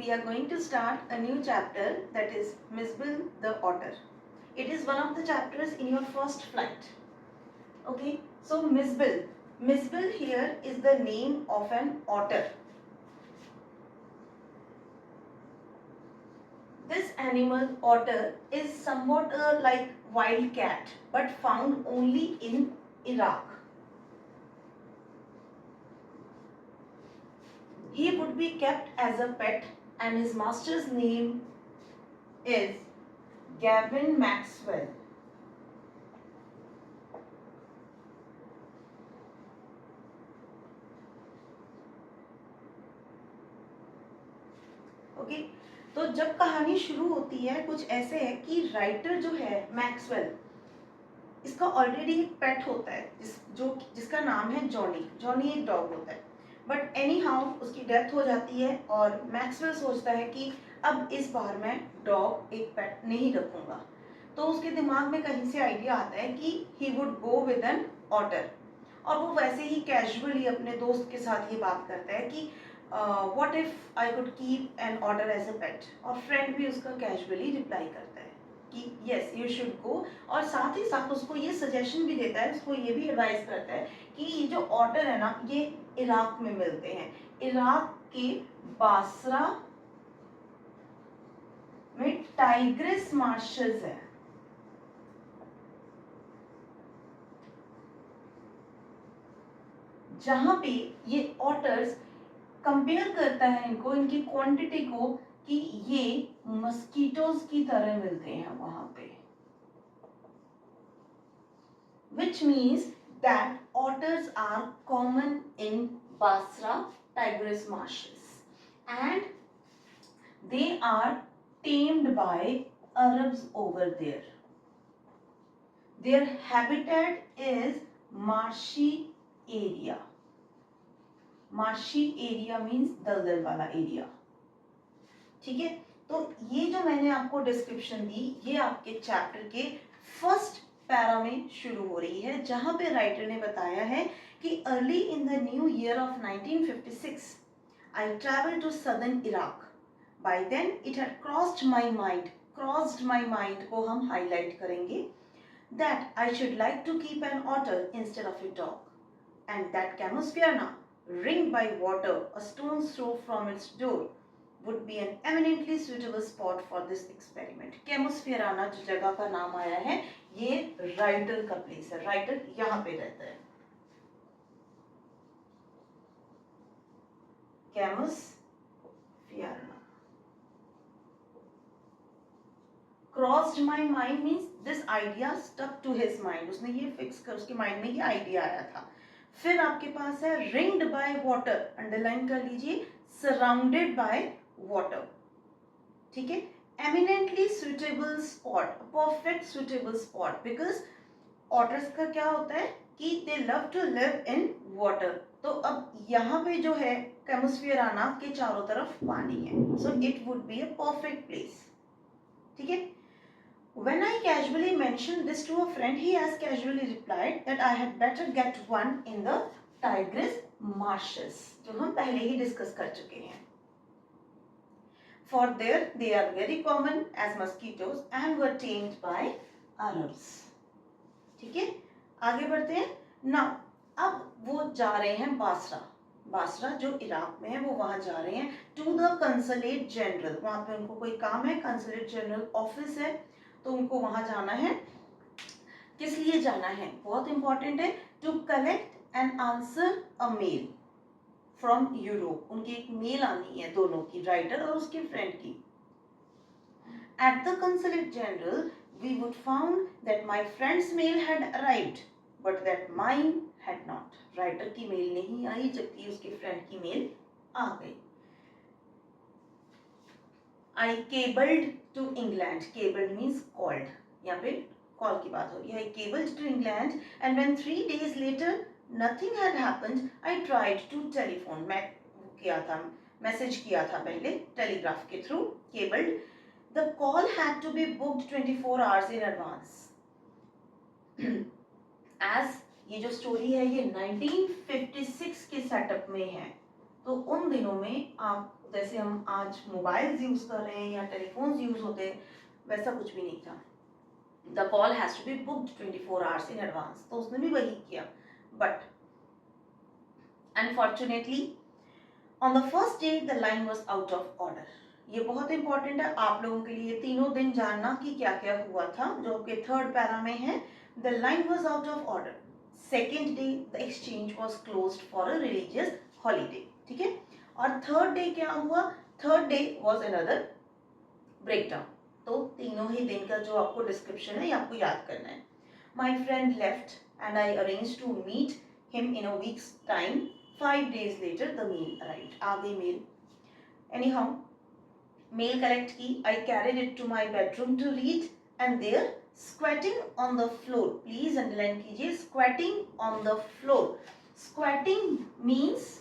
we are going to start a new chapter, that is Misbil the Otter. It is one of the chapters in your first flight. Okay, so Misbil. Misbil here is the name of an otter. This animal, otter, is somewhat like wild cat but found only in Iraq. He would be kept as a pet and his master's name is Gavin Maxwell. Okay, तो जब कहानी शुरू होती है कुछ ऐसे है कि राइटर जो है मैक्सवेल, इसका ऑलरेडी एक पेट होता है जिसका नाम है जॉनी. जॉनी एक डॉग होता है, बट एनी हाउ उसकी डेथ हो जाती है और मैक्सवेल सोचता है कि अब इस बार मैं डॉग एक पेट नहीं रखूंगा. तो उसके दिमाग में कहीं से आइडिया आता है कि he would go with an otter, और वो वैसे ही कैजुअली अपने दोस्त के साथ ये बात करता है कि what if I could keep an otter as a pet, और फ्रेंड भी उसका कैजुअली रिप्लाई करता है कि यस यू शुड गो, और साथ ही साथ उसको ये सजेशन भी देता है, उसको ये भी एडवाइस करता है कि ये जो ऑटर है ना ये इराक में मिलते हैं. इराक के बासरा में टाइग्रिस मार्शेस है, जहां पे ये ऑटर्स कंपेयर करता है इनको, इनकी क्वांटिटी को, कि ये मस्कीटोज की तरह मिलते हैं वहां पे. Which means that otters are common in Basra Tigris marshes and they are tamed by Arabs over there. Their habitat is marshy area. Marshy area means दलदल वाला एरिया. ठीक है, तो ये जो मैंने आपको डिस्क्रिप्शन दी ये आपके चैप्टर के फर्स्ट पैरा में शुरू हो रही है, जहां पे राइटर ने बताया है कि early in the new year of 1956 I travel to southern Iraq. By then it had crossed my mind को हम हाईलाइट करेंगे, that I should like to keep an otter instead of a dog, and that Camusfearna ringed by water a stone's throw from its door would be an eminently suitable spot for this experiment. कैमोस्फेराना जो जगह का नाम आया है ये writer का place है, writer यहाँ पे रहता है. कैमोस्फेराना. Crossed my mind means this idea stuck to his mind. उसने ये फिक्स कर, उसके माइंड में ये आइडिया आया था. फिर आपके पास है रिंग्ड बाय वाटर, अंडरलाइन कर लीजिए, सराउंडेड बाय वाटर. ठीक है, eminently suitable spot, perfect suitable spot, because otters का क्या होता है कि they love to live in water. तो अब यहाँ पे जो है कैमोस्फेराना के चारों तरफ पानी है, so it would be a perfect place. ठीक है. When I casually mentioned this to a friend, he as casually replied that I had better get one in the Tigris marshes, जो हम पहले ही डिस्कस कर चुके हैं. For there they are very common as mosquitoes and were tamed by Arabs. ठीक है, आगे बढ़ते हैं. Now, अब वो जा रहे हैं बासरा जो इराक में है, वो वहां जा रहे हैं टू द कंसुलेट जनरल. वहां पे उनको कोई काम है, कंसुलेट जनरल ऑफिस है, तो उनको वहां जाना है. किस लिए जाना है, बहुत इंपॉर्टेंट है, to collect and answer a mail from Europe. उनकी एक मेल आनी है दोनों की, राइटर और उसके फ्रेंड की. At the consulate general we would found that my friend's mail had arrived but that mine had not. Writer की मेल नहीं आई जबकि उसके फ्रेंड की मेल आ गई. I cabled to England. Cabled means called. यहाँ पे कॉल की बात हो रही है. I cabled to England and when 3 days later nothing had happened, I tried to telephone. मैं किया था, मैसेज किया था पहले टेलीग्राफ के through. Cabled. The call had to be booked 24 hours in advance. As ये जो स्टोरी है ये 1956 के सेटअप में है, तो उन दिनों में आप जैसे हम आज मोबाइल्स यूज कर रहे हैं या टेलीफोन्स यूज होते हैं, वैसा कुछ भी नहीं था. The call has to be booked 24 hours in advance. तो उसने भी वही किया. But unfortunately on the first day the line was out of order. ये बहुत इंपॉर्टेंट है आप लोगों के लिए तीनों दिन जानना कि क्या क्या हुआ था, जो आपके थर्ड पैरा में है. The line was out of order. Second day the exchange was closed for a religious holiday. ठीक है. और थर्ड डे क्या हुआ? Third day was another breakdown. तो तीनों ही दिन का जो आपको डिस्क्रिप्शन है ये आपको याद करना है. My friend left and I arrange to meet him in a week's time. 5 days later the mail arrived. आ गई मेल. Anyhow, mail collect की. I carried it to my bedroom to read and there squatting on the floor. Please underline कीजिए squatting on the floor. Squatting means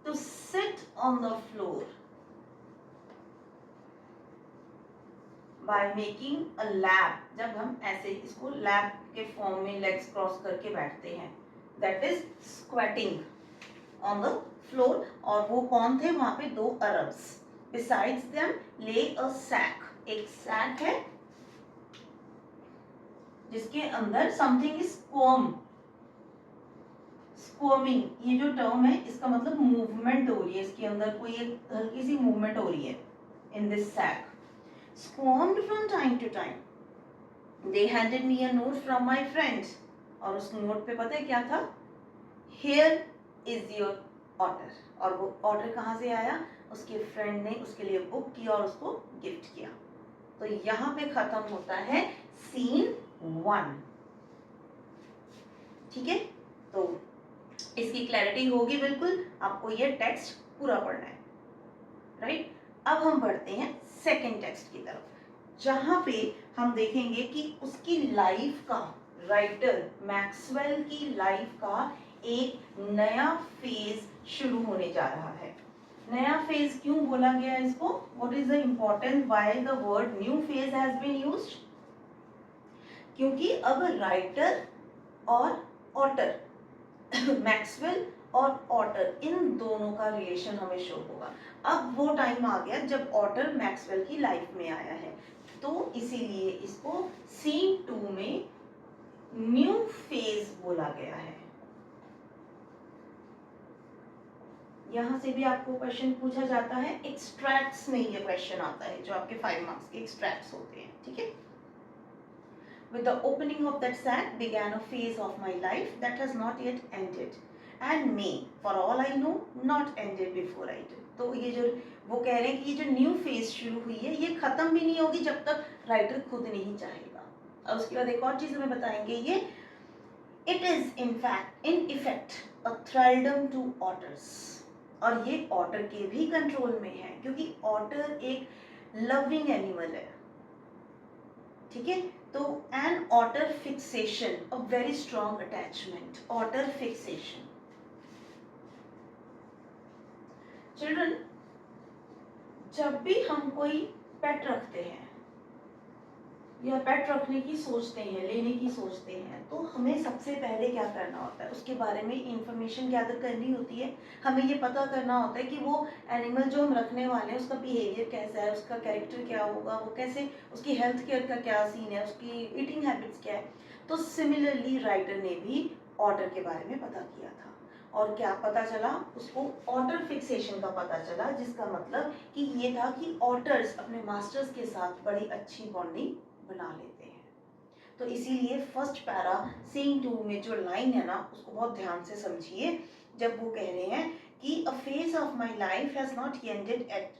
to sit on the floor by making a lap. जब हम ऐसे इसको lap के form में legs cross करके बैठते हैं, that is squatting on the floor. और वो कौन थे वहां पे? 2 Arabs. Besides them lay a sack. एक सैक है जिसके अंदर something is squirm. Squirming ये जो टर्म है इसका मतलब मूवमेंट हो रही है, इसके अंदर कोई एक हल्की सी मूवमेंट हो रही है. In this sack. Squirmed from time to time. They handed me a note from my friends. और उस नोट पे पता है क्या था? Here is your order. और वो ऑर्डर कहाँ से आया? उसके फ्रेंड ने उसके लिए बुक किया और उसको गिफ्ट किया. तो यहाँ पे खत्म होता है सीन 1. ठीक है. तो इसकी क्लैरिटी होगी बिल्कुल. आपको ये टेक्स्ट पूरा पढ़ना है. राइट. अब हम बढ़ते हैं सेकंड टेक्स्ट की तरफ, जहाँ पे हम देखेंगे कि उसकी लाइफ का, राइटर मैक्सवेल की लाइफ का एक नया फेज शुरू होने जा रहा है. नया फेज क्यों बोला गया इसको? What is the importance why the word new phase has been used? क्योंकि अब राइटर और ऑटर मैक्सवेल और ऑटर इन दोनों का रिलेशन हमें शो होगा. अब वो टाइम आ गया जब ऑटर मैक्सवेल की लाइफ में आया है, तो इसीलिए इसको सीन 2 में न्यू फेज बोला गया है. यहां से भी आपको क्वेश्चन पूछा जाता है. एक्सट्रैक्ट्स में ये क्वेश्चन आता है जो आपके 5 मार्क्स के एक्सट्रैक्ट्स होते हैं. ठीक है. With the opening of that sack began a phase of my life that has not yet ended and may, for all I know, not ended before I do. तो ये जो वो कह रहे हैं कि ये जो न्यू फेज शुरू हुई है ये खत्म भी नहीं होगी जब तक राइटर खुद नहीं चाहेगा. और उसके बाद एक और चीज हमें बताएंगे ये. It is in effect a thraldom to otters. और ये ऑटर के भी कंट्रोल में है क्योंकि ऑटर एक लविंग एनिमल है. ठीक है. तो an otter fixation, a very strong attachment. Otter fixation. Children, जब भी हम कोई पेट रखते हैं या पेट रखने की सोचते हैं, लेने की सोचते हैं, तो हमें सबसे पहले क्या करना होता है? उसके बारे में इंफॉर्मेशन गैदर करनी होती है. हमें ये पता करना होता है कि वो एनिमल जो हम रखने वाले हैं उसका बिहेवियर कैसा है, उसका कैरेक्टर क्या होगा, वो कैसे, उसकी हेल्थ केयर का क्या सीन है, उसकी ईटिंग हैबिट्स क्या है. तो सिमिलरली राइटर ने भी ऑटर के बारे में पता किया था. और क्या पता चला उसको? ऑटर फिक्सेशन का पता चला, जिसका मतलब कि ये था कि ऑटर्स अपने मास्टर्स के साथ बड़ी अच्छी बॉन्डिंग बना लेते हैं. तो इसीलिए फर्स्ट पैरा सीन 2 में जो लाइन है ना उसको बहुत ध्यान से समझिए. जब वो कह रहे हैं कि a phase of my life has not ended at,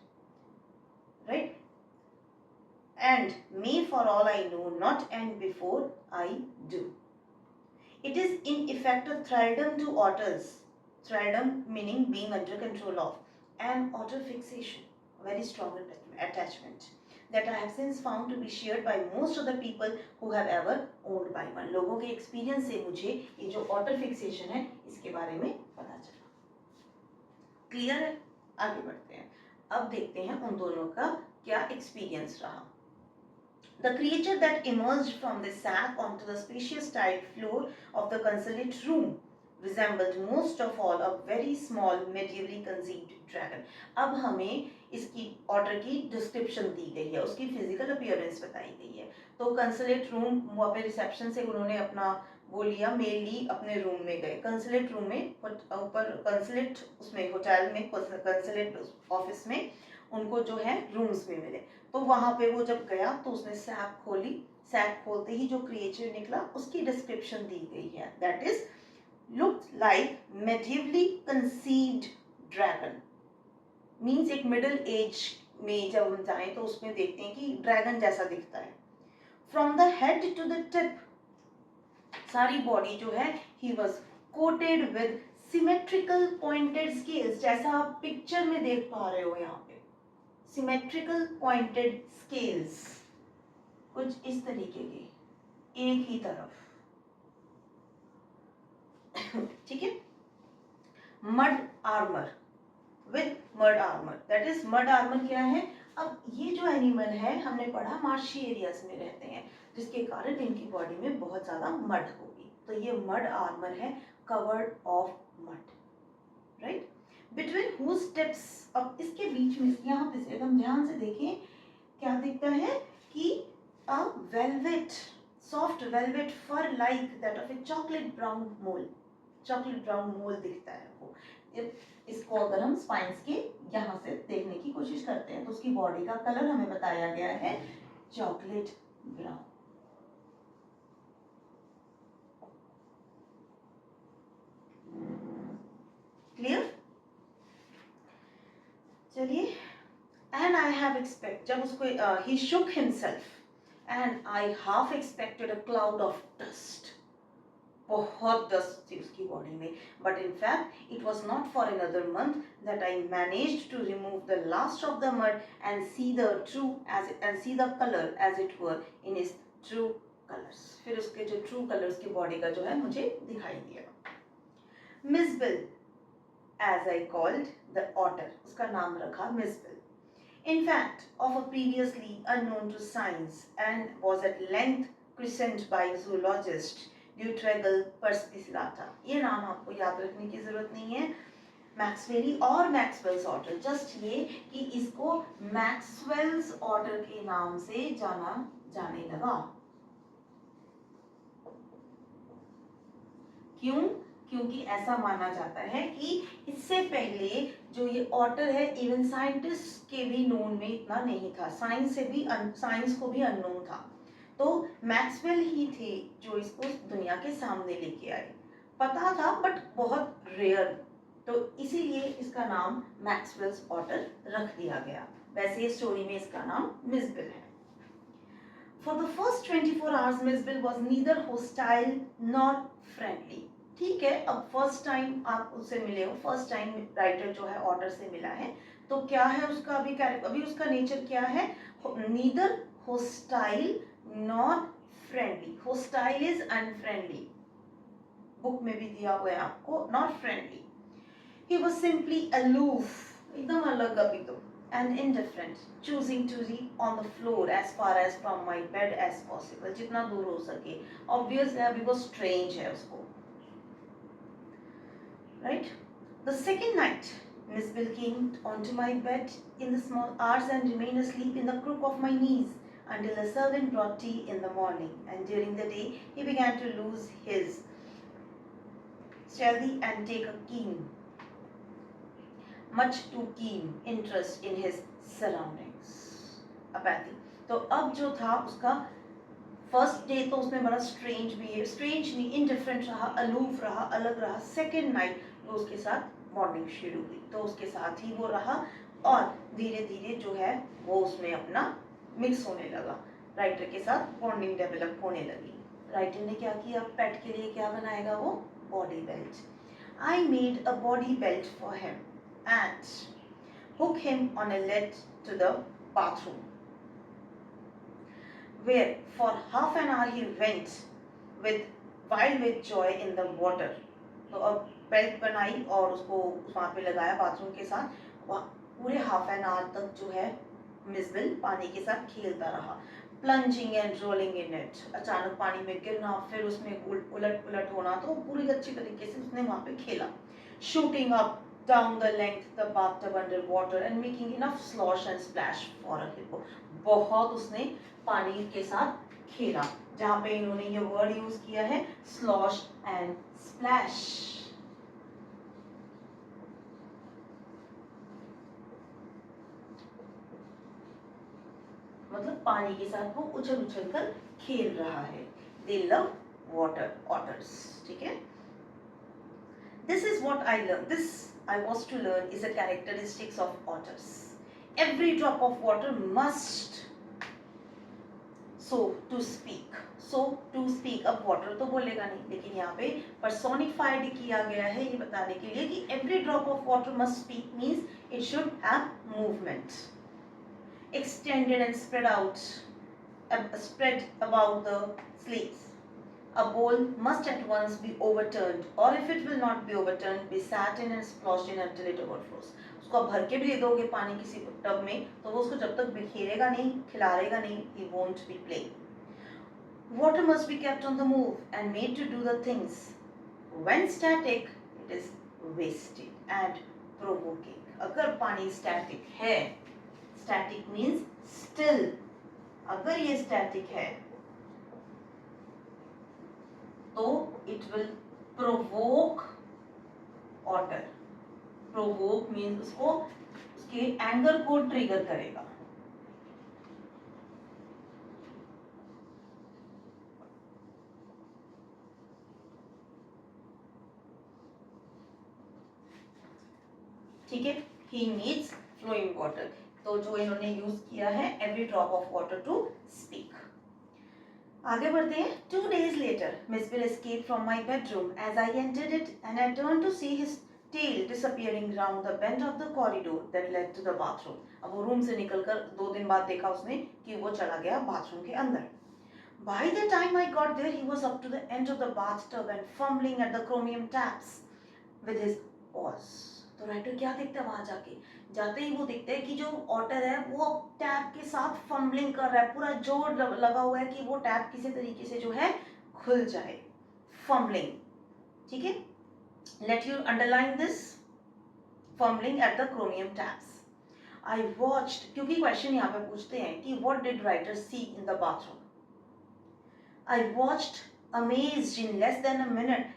right, and may for all I know not and before I do. It is in effect a thraldom to otters. Thraldom meaning being under control of, and otter fixation, a very strong attachment that I have since found to be shared by most of the people who have ever owned by one. लोगों के experience से मुझे ये जो otter fixation है इसके बारे में पता चला. क्लियर है? आगे बढ़ते हैं. अब देखते हैं उन दोनों का क्या एक्सपीरियंस रहा. The creature that emerged from the sack onto the spacious tiled floor of the consulate room resembled most of all a very small medievally conceived dragon. अब हमें इसकी ऑर्डर की डिस्क्रिप्शन दी गई है, उसकी फिजिकल अपीयरेंस बताई गई है। तो कंसुलेट रूम, वहाँ पे रिसेप्शन से उन्होंने अपना वो लिया, मेल ली, अपने रूम में गए। कंसुलेट रूम में ऊपर कंसुलेट उसमें होटल में कंसुलेट ऑफिस में उनको जो है रूम्स में मिले। तो वहाँ पे वो जब गया तो उसने सैक खोली, सैक खोलते ही जो क्रिएचर निकला उसकी डिस्क्रिप्शन दी गई है, that is looked like medievally conceived dragon. Means एक मिडिल एज में जब हम जाएं तो उसमें देखते हैं कि ड्रैगन जैसा दिखता है। From the head to the tip, सारी बॉडी जो है he was coated with symmetrical pointed scales, जैसा आप पिक्चर में देख पा रहे हो यहाँ पे, सिमेट्रिकल पॉइंटेड स्केल्स कुछ इस तरीके के, एक ही तरफ, ठीक है। Mud armour, with mud armour, that is mud armour क्या है? अब ये जो एनिमल है हमने पढ़ा मार्शी एरियाज में रहते हैं, जिसके कारण इनकी बॉडी में बहुत ज्यादा मड होगी, तो ये मड आर्मर है, covered of mud, right. Between whose tips, अब इसके बीच में यहाँ पे से हम ध्यान से देखें क्या दिखता है कि a velvet, soft velvet fur like that of a chocolate brown mole, chocolate brown mole दिखता है वो। इसको अगर हम स्पाइन्स के यहाँ से देखने की कोशिश करते हैं तो उसकी बॉडी का कलर हमें बताया गया है चॉकलेट ब्राउन। क्लियर? चलिए, एंड आई हैव एक्सपेक्ट, जब उसको he shook himself and I half expected a cloud of dust, बहुत डस्ट थी उसकी बॉडी में, but in fact it was not for another month that I managed to remove the last of the mud and see the true and see the colour as it were in its true colours. फिर उसके जो true colours की body का जो है मुझे दिखाई दिया। Mijbil, as I called the otter, उसका नाम रखा मिसबिल, in fact of a previously unknown to science, and was at length christened by zoologist ड्यूट्रेगल पर्सिपिलाटा। ये नाम आपको याद रखने की जरूरत नहीं है, मैक्सवेली और मैक्सवेल्स ऑर्डर, जस्ट ये कि इसको मैक्सवेल्स ऑर्डर के नाम से जाना जाने लगा। क्यों? क्योंकि ऐसा माना जाता है कि इससे पहले जो ये ऑटर है इवन साइंटिस्ट के भी नोन में इतना नहीं था, साइंस को भी अननोन था, तो मैक्सवेल ही थे जो इसको दुनिया के सामने लेके आए। पता था बट बहुत रेयर, तो इसीलिए इसका नाम मैक्सवेल्स ऑटर रख दिया गया। वैसे स्टोरी में इसका नाम मिसबिल है। For the first 24 hours, मिसबिल was neither hostile nor friendly. ठीक है, अब फर्स्ट टाइम आप उससे मिले हो, फर्स्ट टाइम राइटर जो है ऑर्डर से मिला है, तो क्या है उसका अभी उसका नेचर क्या है? Neither hostile nor friendly. Hostile is unfriendly, book में भी दिया हुआ है आपको, not friendly. He was simply aloof, एकदम अलग अभी तो, and indifferent, choosing to sleep on the floor as far as from my bed as possible, जितना दूर हो सके। Obvious है, अभी वो strange है उसको, right? The second night, Miss Bill came onto my bed in the small hours and remained asleep in the crook of my knees until a servant brought tea in the morning, and during the day he began to lose his stealthy and take a much too keen interest in his surroundings. apathy, तो अब जो था उसका first day तो उसमें बड़ा strange नहीं, indifferent रहा, अलूफ रहा, अलग रहा। सेकेंड नाइट वो उसके साथ मॉर्निंग शुरू हुई तो उसके साथ ही वो रहा, और धीरे धीरे जो है वो उसमें अपना मिक्स होने लगा, राइटर के साथ बॉन्डिंग डेवलप होने लगी। राइटर ने क्या किया? पेट के लिए क्या बनाएगा वो? Body belt. I made a body belt for him and hook him on a lead to the bathroom, where for half an hour he went wild with joy in the water. तो अब belt बनाई और उसको वहाँ पे लगाया bathroom के साथ, पूरे हाफ एन आवर तक जो है मिसबिल पानी के साथ खेलता रहा। Plunging and rolling in it, अचानक पानी में गिरना, फिर उसमें उलट पुलट होना, तो पूरी अच्छी तरीके से उसने वहां पे खेला. Shooting up down the length the bathtub under water and making enough slosh and splash for a hippo. बहुत उसने पानी के साथ खेला, जहाँ पे इन्होंने ये वर्ड यूज किया है slosh and splash. मतलब पानी के साथ वो उछल उछल कर खेल रहा है. They love water, otters. ठीक है. This is what I learned. This I was to learn is the characteristics of otters. Every drop of water must so to speak. So to speak. अब water तो बोलेगा नहीं, लेकिन यहाँ पे personified किया गया है ये बताने के लिए कि every drop of water must speak means it should have movement, extended and spread out, spread about the slates. A bowl must at once be overturned, or if it will not be overturned, be sat in and splashed in until it overflows. उसको आप भर के भी दे दोगे पानी किसी tub में, तो वो उसको जब तक बिखेरेगा नहीं, खिलारेगा नहीं, he won't be playing. Water must be kept on the move and made to do the things. When static, it is wasted and provoking. अगर पानी static है, static means still. अगर ये static है, तो it will provoke otter. Provoke means उसको उसके anger को ट्रिगर करेगा. ठीक है. He needs flowing water. तो जो इन्होंने यूज किया है every drop of water to speak. आगे बढ़ते हैं. 2 days later, Miss Bill escaped from my bedroom as I entered it, and I turned to see his tail disappearing round the bend of the corridor that led to the bathroom. अब वो room से निकलकर 2 दिन बाद देखा उसने कि वो चला गया बाथरूम के अंदर. By the time I got there, he was up to the end of the bathtub and fumbling at the chromium taps with his paws. तो राइटर क्या देखता है वहां जाके? जाते ही वो देखते हैं कि जो ऑटर है वो टैप के साथ फंबलिंग कर रहा है, पूरा जोर लगा हुआ है कि वो टैप किसी तरीके से जो है खुल जाए. फंबलिंग. ठीक है. Let you underline this. Fumbling at the chromium taps. I watched, क्योंकि क्वेश्चन यहाँ पे पूछते हैं कि what did writer see in the bathroom. I watched amazed in less than a minute.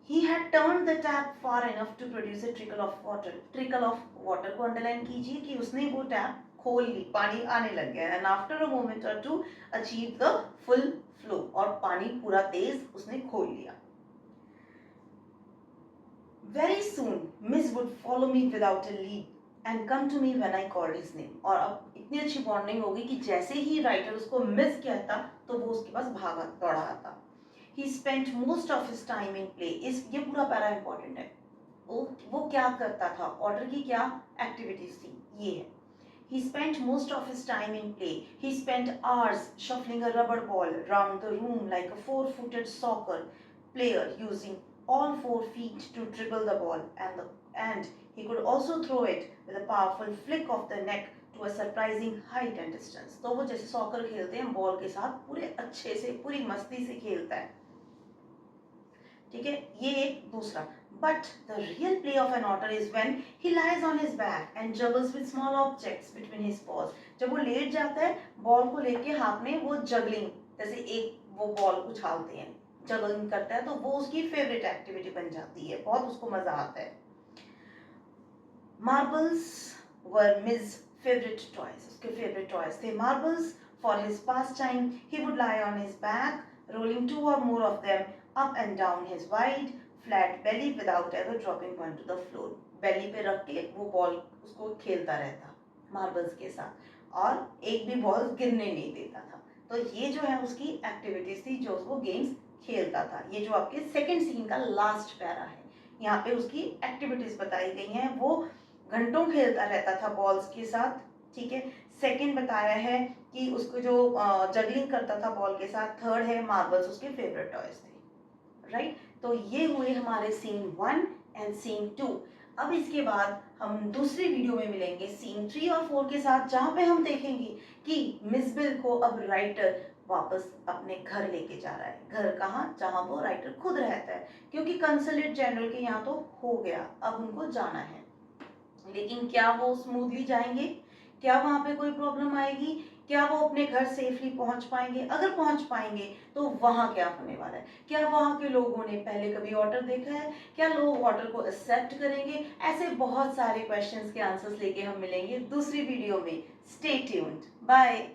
He had turned the tap far enough to produce a trickle of water. Trickle of water को underline कीजिए कि उसने वो tap खोल ली, पानी आने लग गया. And after a moment or two, achieve the full flow. और पानी पूरा तेज उसने खोल लिया. Very soon, Miss would follow me without a lead and come to me when I called his name. और अब इतनी अच्छी बॉन्डिंग होगी कि जैसे ही राइटर उसको मिस कहता तो वो उसके पास भागा दौड़ा आता. He spent most of his time in play. इस ये पूरा पैरा इंपॉर्टेंट है. वो क्या करता था, ऑर्डर की क्या एक्टिविटीज थी, ये है. He spent most of his time in play. He spent hours shuffling a rubber ball round the room like a 4-footed soccer player using all 4 feet to dribble the ball, and he could also throw it with a powerful flick of the neck to a surprising height and distance. तो वो जैसे soccer खेलते हैं ball के साथ, पूरे अच्छे से पूरी मस्ती से खेलता है. ठीक है. ये एक दूसरा. But the real play of an otter is when he lies on his back and juggles with small objects between his paws. जब वो लेट जाता है, बॉल को लेके हाथ में वो जगलिंग, जैसे एक वो बॉल उछालते हैं, जगलिंग करता है, तो वो उसकी फेवरेट एक्टिविटी बन जाती है. बहुत उसको मजा आता है. Marbles were Miss favorite toys. उसके favorite toys थे marbles. For his pastime, he would lie on his back, rolling 2 or more of them up and down his wide flat belly without ever dropping one to the floor. belly पे रख के वो ball उसको खेलता रहता marbles के साथ, और एक भी बॉल गिरने नहीं देता था. तो ये जो है उसकी एक्टिविटीज थी जो वो गेम्स खेलता था. ये जो आपके सेकंड सीन का लास्ट पैरा है, यहाँ पे उसकी एक्टिविटीज बताई गई हैं. वो घंटों खेलता रहता था बॉल्स के साथ. ठीक है. सेकंड बताया है कि उसको जो जगलिंग करता था बॉल के साथ. थर्ड है मार्बल्स उसके फेवरेट टॉयज थे. राइट. तो ये हुए हमारे सीन 1 एंड सीन 2. अब इसके बाद हम दूसरी वीडियो में मिलेंगे सीन 3 और 4 के साथ, जहाँ पे हम देखेंगे कि मिस बिल को अब राइटर वापस अपने घर लेके जा रहा है। घर कहाँ? जहाँ वो राइटर खुद रहता है, क्योंकि कंसुलेट जनरल के यहाँ तो हो गया, अब उनको जाना है। लेकिन क्या वो स्मूथली जाएंगे? क्या वहां पे कोई प्रॉब्लम आएगी? क्या वो अपने घर सेफली पहुंच पाएंगे? अगर पहुंच पाएंगे तो वहां क्या होने वाला है? क्या वहां के लोगों ने पहले कभी ऑटर देखा है? क्या लोग ऑटर को एक्सेप्ट करेंगे? ऐसे बहुत सारे क्वेश्चंस के आंसर्स लेके हम मिलेंगे दूसरी वीडियो में। Stay tuned, bye.